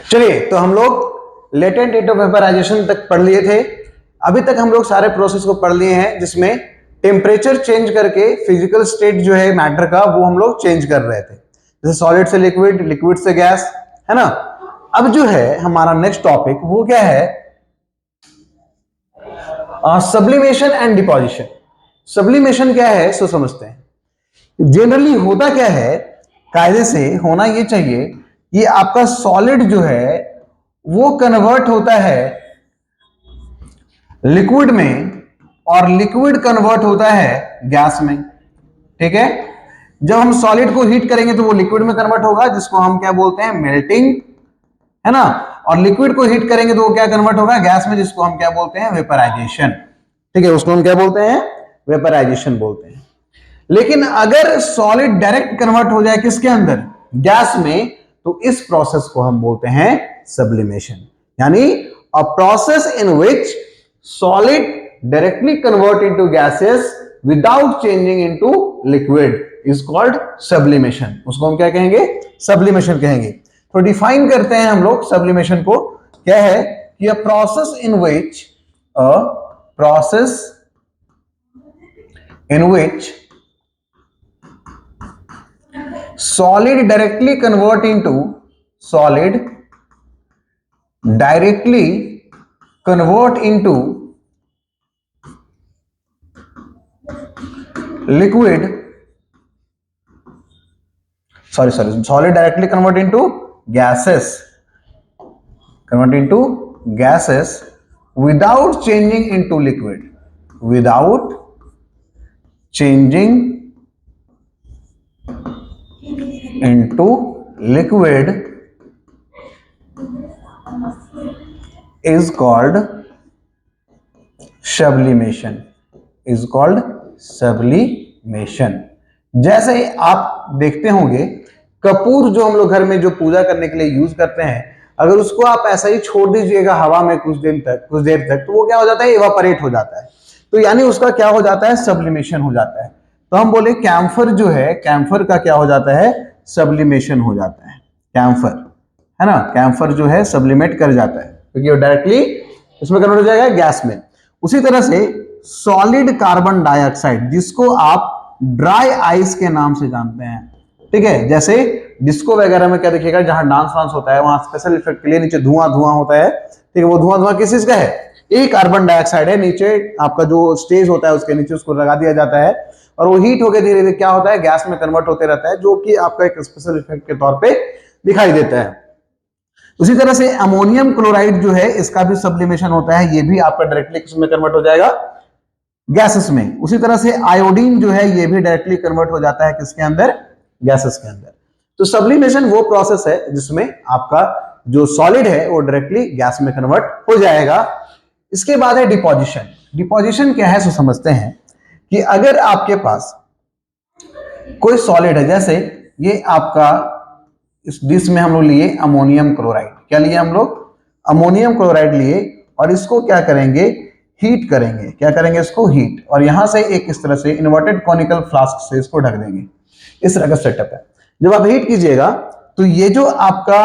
चलिए, तो हम लोग लेटेंट रेट ऑफ वेपराइजेशन तक पढ़ लिए थे। अभी तक हम लोग सारे प्रोसेस को पढ़ लिए हैं जिसमें टेम्परेचर चेंज करके फिजिकल स्टेट जो है मैटर का वो हम लोग चेंज कर रहे थे, जैसे सॉलिड से लिक्विड, लिक्विड से गैस, है ना। अब जो है हमारा नेक्स्ट टॉपिक वो क्या है, सब्लिमेशन एंड डिपोजिशन। सब्लिमेशन क्या है सो समझते हैं। जनरली होता क्या है, कायदे से होना ये चाहिए कि आपका सॉलिड जो है वो कन्वर्ट होता है लिक्विड में और लिक्विड कन्वर्ट होता है गैस में। ठीक है, जब हम सॉलिड को हीट करेंगे तो वो लिक्विड में कन्वर्ट होगा, जिसको हम क्या बोलते हैं, मेल्टिंग, है ना। और लिक्विड को हीट करेंगे तो वो क्या कन्वर्ट होगा, गैस में, जिसको हम क्या बोलते हैं, वेपराइजेशन। ठीक है, उसको हम क्या बोलते हैं, वेपराइजेशन बोलते हैं। लेकिन अगर सॉलिड डायरेक्ट कन्वर्ट हो जाए किसके अंदर, गैस में, तो इस प्रोसेस को हम बोलते हैं सब्लिमेशन। यानी a process in which solid directly convert into gases without changing into liquid is called sublimation. उसको हम क्या कहेंगे, सब्लिमेशन कहेंगे। तो डिफाइन करते हैं हम लोग सब्लिमेशन को, क्या है कि a process in which solid directly convert into liquid, solid directly convert into gases without changing into liquid is called sublimation, जैसे आप देखते होंगे कपूर जो हम लोग घर में जो पूजा करने के लिए यूज करते हैं, अगर उसको आप ऐसा ही छोड़ दीजिएगा हवा में कुछ देर तक तो वो क्या हो जाता है, इवापोरेट हो जाता है। तो यानी उसका क्या हो जाता है, सब्लिमेशन हो जाता है। तो हम बोले कैम्फर जो है, कैम्फर का क्या हो जाता है, सब्लिमेशन हो जाता है। कैम्फर, है ना, कैम्फर जो है सब्लिमेट कर जाता है क्योंकि वो डायरेक्टली इसमें कन्वर्ट हो जाएगा गैस में। उसी तरह से सॉलिड कार्बन डाइऑक्साइड, जिसको आप ड्राई आइस के नाम से जानते हैं, ठीक है, जैसे डिस्को वगैरह में क्या देखिएगा, जहां डांस वांस होता है वहां स्पेशल इफेक्ट के लिए नीचे धुआं धुआं होता है। ठीक है, वो धुआं धुआं किस चीज का है, एक कार्बन डाइऑक्साइड है। नीचे आपका जो स्टेज होता है उसके नीचे उसको लगा दिया जाता है और वो हीट होकर धीरे धीरे क्या होता है, गैस में कन्वर्ट होते रहता है, जो कि आपका एक स्पेशल इफेक्ट के तौर पे दिखाई देता है। उसी तरह से अमोनियम क्लोराइड जो है, इसका भी सब्लिमेशन होता है, ये भी आपका डायरेक्टली किसमें कन्वर्ट हो जाएगा, गैसेस में। उसी तरह से आयोडीन जो है ये भी डायरेक्टली कन्वर्ट हो जाता है किसके अंदर, गैसेस के अंदर। तो सब्लिमेशन वो प्रोसेस है जिसमें आपका जो सॉलिड है वो डायरेक्टली गैस में कन्वर्ट हो जाएगा। इसके बाद है डिपोजिशन। डिपोजिशन क्या है सो समझते हैं कि अगर आपके पास कोई सॉलिड है, जैसे ये आपका इस डिश में हम लोग लिए अमोनियम क्लोराइड, क्या लिए हम लोग, अमोनियम क्लोराइड लिए, और इसको क्या करेंगे, हीट करेंगे। क्या करेंगे, इसको हीट, और यहां से एक इस तरह से इन्वर्टेड कॉनिकल फ्लास्क से इसको ढक देंगे। इस तरह का सेटअप है। जब आप हीट कीजिएगा तो ये जो आपका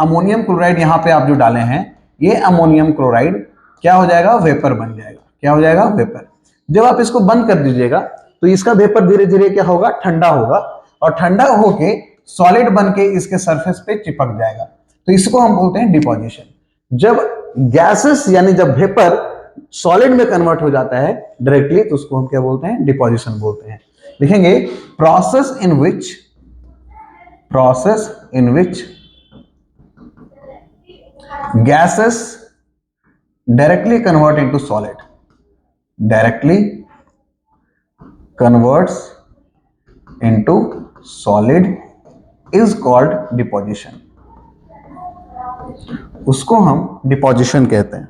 अमोनियम क्लोराइड यहां पे आप जो डाले हैं, ये अमोनियम क्लोराइड क्या हो जाएगा, वेपर बन जाएगा। क्या हो जाएगा, वेपर। जब आप इसको बंद कर दीजिएगा तो इसका वेपर धीरे धीरे क्या होगा, ठंडा होगा, और ठंडा होके सॉलिड बन के इसके सरफेस पे चिपक जाएगा। तो इसको हम बोलते हैं डिपोजिशन। जब गैसेस यानी जब वेपर सॉलिड में कन्वर्ट हो जाता है डायरेक्टली, तो उसको हम क्या बोलते हैं, डिपोजिशन बोलते हैं। लिखेंगे process in which gases directly convert into solid, directly converts into solid is called deposition. उसको हम डिपोजिशन कहते हैं।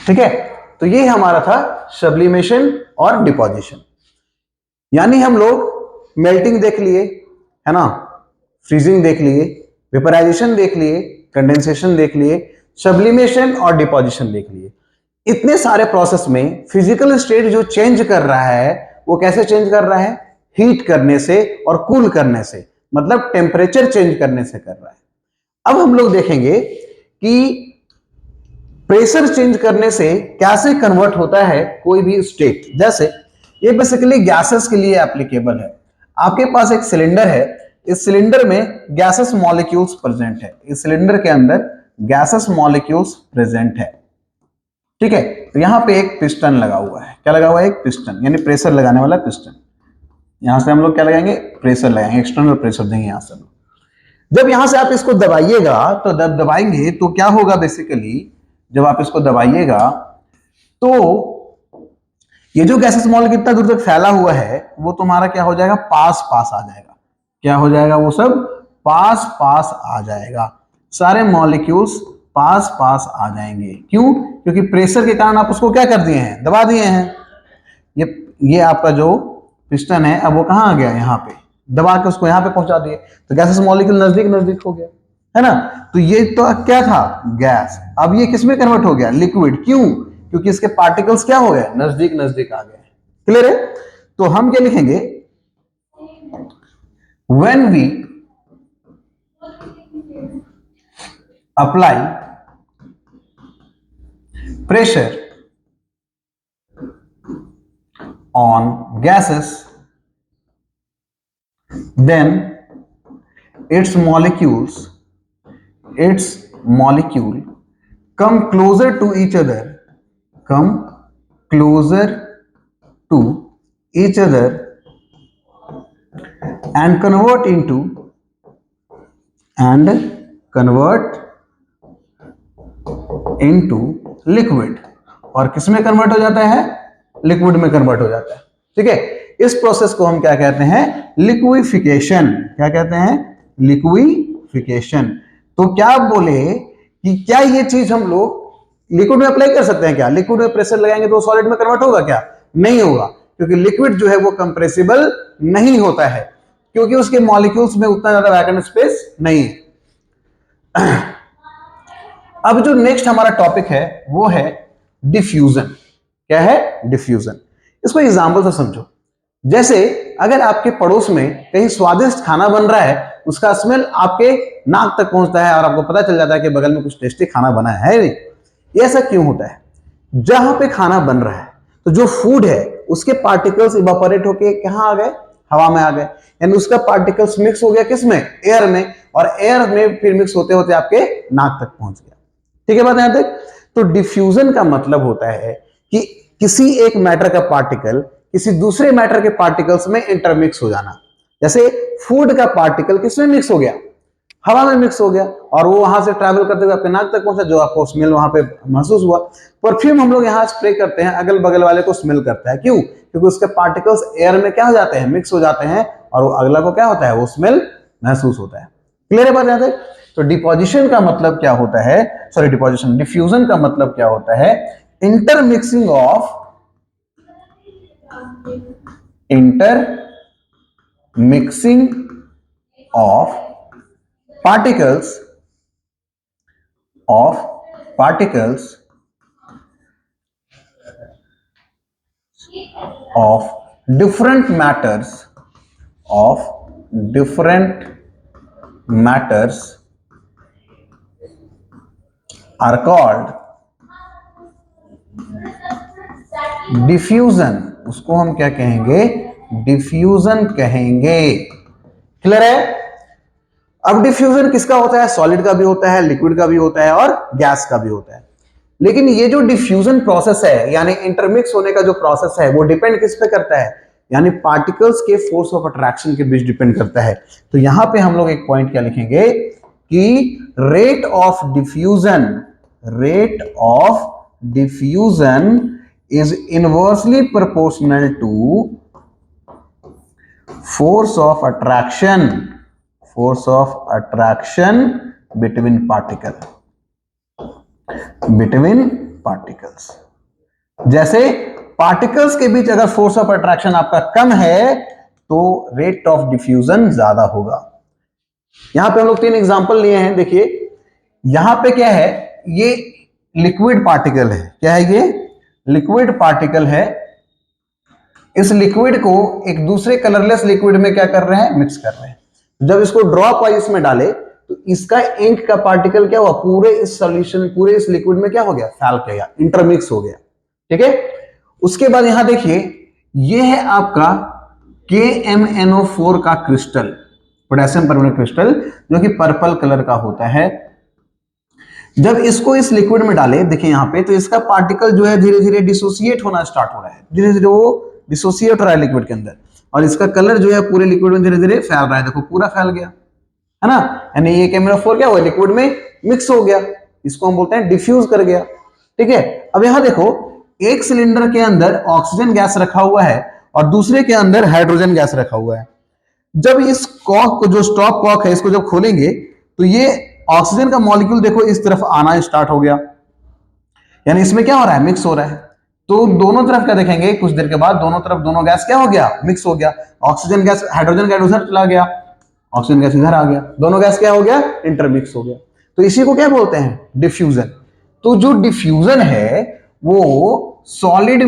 ठीक है, तो ये हमारा था सब्लिमेशन और डिपोजिशन। यानी हम लोग मेल्टिंग देख लिए, है ना, फ्रीजिंग देख लिए, वेपराइजेशन देख लिए, कंडेंसेशन देख लिए, सब्लिमेशन और डिपोजिशन देख लिए। इतने सारे प्रोसेस में फिजिकल स्टेट जो चेंज कर रहा है वो कैसे चेंज कर रहा है, हीट करने से और कूल करने से, मतलब टेम्परेचर चेंज करने से कर रहा है। अब हम लोग देखेंगे कि प्रेशर चेंज करने से कैसे कन्वर्ट होता है कोई भी स्टेट। जैसे ये बेसिकली गैसेस के लिए एप्लीकेबल है। आपके पास एक सिलेंडर है, इस सिलेंडर में गैसेस मॉलिक्यूल्स प्रेजेंट है, इस सिलेंडर के अंदर गैसेस मॉलिक्यूल्स प्रेजेंट है, ठीक है। तो यहां पे एक पिस्टन लगा हुआ है, क्या लगा हुआ है? एक पिस्टन, यानी प्रेशर लगाने वाला पिस्टन। यहां से हम लोग क्या लगाएंगे? प्रेशर लगाएंगे, एक्सटर्नल प्रेशर देंगे यहां से। जब यहां से आप इसको दबाइएगा तो जब दबाएंगे तो क्या होगा बेसिकली, जब आप इसको दबाइएगा तो ये जो गैसेस मॉलिक्यूल कितना दूर तक फैला हुआ है वो तुम्हारा क्या हो जाएगा? पास पास आ जाएगा। क्या हो जाएगा? वो सब पास पास आ जाएगा, सारे मॉलिक्यूल्स पास पास आ जाएंगे। क्यों? क्योंकि प्रेशर के कारण आप उसको क्या कर दिए हैं? दबा दिए हैं। ये आपका जो पिस्टन है अब वो कहां आ गया? यहाँ पे दबा के उसको यहाँ पे पहुंचा दिए, तो गैसेस मॉलिक्यूल नजदीक नजदीक हो गया, है ना। तो ये तो क्या था? गैस। अब ये किस में कन्वर्ट हो गया? लिक्विड। क्यों? क्योंकि इसके पार्टिकल्स क्या हो गए? नजदीक नजदीक आ गए। क्लियर है? तो हम क्या लिखेंगे? When we apply pressure on gases, then its molecule come closer to each other and convert into liquid। और किसमें कन्वर्ट हो जाता है? लिक्विड में कन्वर्ट हो जाता है, ठीक है। इस प्रोसेस को हम क्या कहते हैं? लिक्विफिकेशन। क्या कहते हैं? लिक्विफिकेशन। तो क्या आप बोले कि क्या ये चीज हम लोग लिक्विड में अप्लाई कर सकते हैं? क्या लिक्विड में प्रेशर लगाएंगे तो सॉलिड में कन्वर्ट होगा? क्या नहीं होगा, क्योंकि लिक्विड जो है वो कंप्रेसिबल नहीं होता है, क्योंकि उसके मॉलिक्यूल्स में उतना ज्यादा वैकेंट स्पेस नहीं है। अब जो नेक्स्ट हमारा टॉपिक है वो है डिफ्यूजन। क्या है? डिफ्यूजन। इसको एग्जांपल से समझो। जैसे अगर आपके पड़ोस में कहीं स्वादिष्ट खाना बन रहा है, उसका स्मेल आपके नाक तक पहुंचता है और आपको पता चल जाता है कि बगल में कुछ टेस्टी खाना बना है नहीं। ये ऐसा क्यों होता है? जहां पे खाना बन रहा है तो जो फूड है उसके पार्टिकल्स इवापोरेट होके कहां आ गए? हवा में आ गए, यानी उसका पार्टिकल्स मिक्स हो गया किसमें? एयर में, और एयर में फिर मिक्स होते होते आपके नाक तक पहुंच गया। ठीक है बात यहां तक? तो डिफ्यूजन का मतलब होता है कि किसी एक मैटर का पार्टिकल किसी दूसरे मैटर के पार्टिकल्स में इंटरमिक्स हो जाना। जैसे फूड का पार्टिकल किसमें मिक्स हो गया? हवा में मिक्स हो गया, और वो वहां से ट्रैवल करते हुए आपके नाक तक पहुंचा, जो आपको स्मेल वहां पे महसूस हुआ। परफ्यूम हम लोग यहाँ स्प्रे करते हैं, अगल बगल वाले को स्मेल करता है। क्यों? क्योंकि उसके पार्टिकल्स एयर में क्या हो जाते हैं? मिक्स हो जाते हैं, और वो अगला को क्या होता है? वो स्मेल महसूस होता है। क्लियर है बात यहाँ तक? तो डिपोजिशन का मतलब क्या होता है? सॉरी, डिपोजिशन, डिफ्यूजन का मतलब क्या होता है? Intermixing of particles of different matters are called diffusion. उसको हम क्या कहेंगे? डिफ्यूजन कहेंगे। क्लियर है? अब डिफ्यूजन किसका होता है? सॉलिड का भी होता है, लिक्विड का भी होता है, और गैस का भी होता है। लेकिन ये जो डिफ्यूजन प्रोसेस है, यानी इंटरमिक्स होने का जो प्रोसेस है, वो डिपेंड किस पे करता है? यानी पार्टिकल्स के फोर्स ऑफ अट्रैक्शन के बीच डिपेंड करता है। तो यहां पे हम लोग एक पॉइंट क्या लिखेंगे कि rate of diffusion is inversely proportional to force of attraction between particles. जैसे पार्टिकल्स के बीच अगर फोर्स ऑफ अट्रैक्शन आपका कम है तो रेट ऑफ डिफ्यूजन ज्यादा होगा। यहां पे हम लोग 3 एग्जांपल लिए हैं। देखिए यहां पे क्या है? ये लिक्विड पार्टिकल है। क्या है ये? लिक्विड पार्टिकल है इस लिक्विड को एक दूसरे कलरलेस लिक्विड में क्या कर रहे हैं, मिक्स कर रहे हैं। जब इसको ड्रॉप वाइज इसमें डाले तो इसका इंक का पार्टिकल क्या हुआ, पूरे इस सॉल्यूशन, पूरे इस लिक्विड में क्या हो गया, फैल गया, इंटरमिक्स हो गया। ठीक है, उसके बाद यहां देखिए, ये है आपका KMnO4 का क्रिस्टल, पोटेशियम परमैंगनेट क्रिस्टल, जो कि पर्पल कलर का होता है। जब इसको इस लिक्विड में डाले, देखिए यहां पे, तो इसका पार्टिकल जो है धीरे धीरे डिसोसिएट होना स्टार्ट हो रहा है, धीरे धीरे वो डिसोसिएट हो रहा है लिक्विड के अंदर, और इसका कलर जो है पूरे लिक्विड में धीरे धीरे फैल रहा है। देखो पूरा फैल गया है ना, यानी ये KMnO4 क्या हुआ, लिक्विड में मिक्स हो गया, इसको हम बोलते हैं डिफ्यूज कर गया। ठीक है, अब यहां देखो, एक सिलेंडर के अंदर ऑक्सीजन गैस रखा हुआ है और दूसरे के अंदर हाइड्रोजन गैस रखा हुआ है। जब इस कॉक को, जो स्टॉप कॉक है, इसको जब खोलेंगे तो ये ऑक्सीजन का मॉलिक्यूल देखो इस तरफ आना स्टार्ट हो गया, यानी इसमें क्या हो रहा है, मिक्स हो रहा है। तो दोनों तरफ क्या देखेंगे, कुछ देर के बाद दोनों तरफ दोनों गैस क्या हो गया, मिक्स हो गया। ऑक्सीजन गैस, हाइड्रोजन गैस उधर चला गया, ऑक्सीजन गैस इधर आ गया, दोनों गैस क्या हो गया, इंटरमिक्स हो गया। तो इसी को क्या बोलते हैं, डिफ्यूजन। तो जो डिफ्यूजन है वो सॉलिड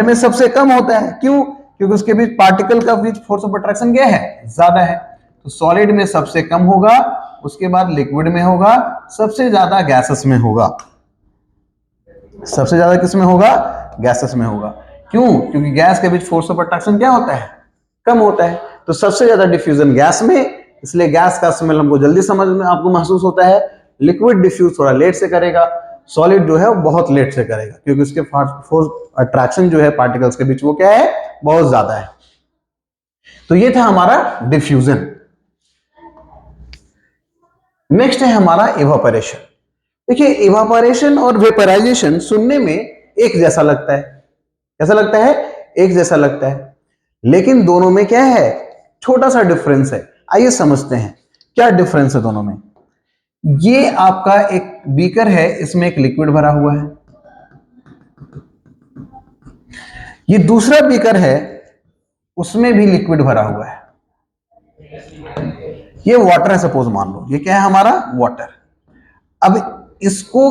में सबसे कम होता है। क्यों, क्योंकि उसके बीच पार्टिकल का बीच फोर्स ऑफ अट्रैक्शन क्या है, ज्यादा है। तो सॉलिड में सबसे कम होगा, उसके बाद लिक्विड में होगा, सबसे ज्यादा गैसेस में होगा। सबसे ज्यादा किस में होगा, गैसेस में होगा। क्यों, क्योंकि गैस के बीच फोर्स ऑफ अट्रैक्शन क्या होता है, कम होता है। तो सबसे ज्यादा डिफ्यूजन गैस में, इसलिए गैस का स्मेल हमको जल्दी समझ में आपको महसूस होता है। लिक्विड डिफ्यूज थोड़ा लेट से करेगा, सॉलिड जो है वो बहुत लेट से करेगा, क्योंकि उसके फोर्स अट्रैक्शन जो है पार्टिकल्स के बीच वो क्या है, बहुत ज्यादा है। तो ये था हमारा डिफ्यूजन। नेक्स्ट है हमारा इवापोरेशन। देखिए, इवापोरेशन और वेपराइजेशन सुनने में एक जैसा लगता है, कैसा लगता है, एक जैसा लगता है, लेकिन दोनों में क्या है, छोटा सा डिफरेंस है। आइए समझते हैं क्या डिफरेंस है दोनों में। ये आपका एक बीकर है, इसमें एक लिक्विड भरा हुआ है। ये दूसरा बीकर है, उसमें भी लिक्विड भरा हुआ है। ये वाटर है, सपोज मान लो, ये क्या है हमारा, वाटर। अब इसको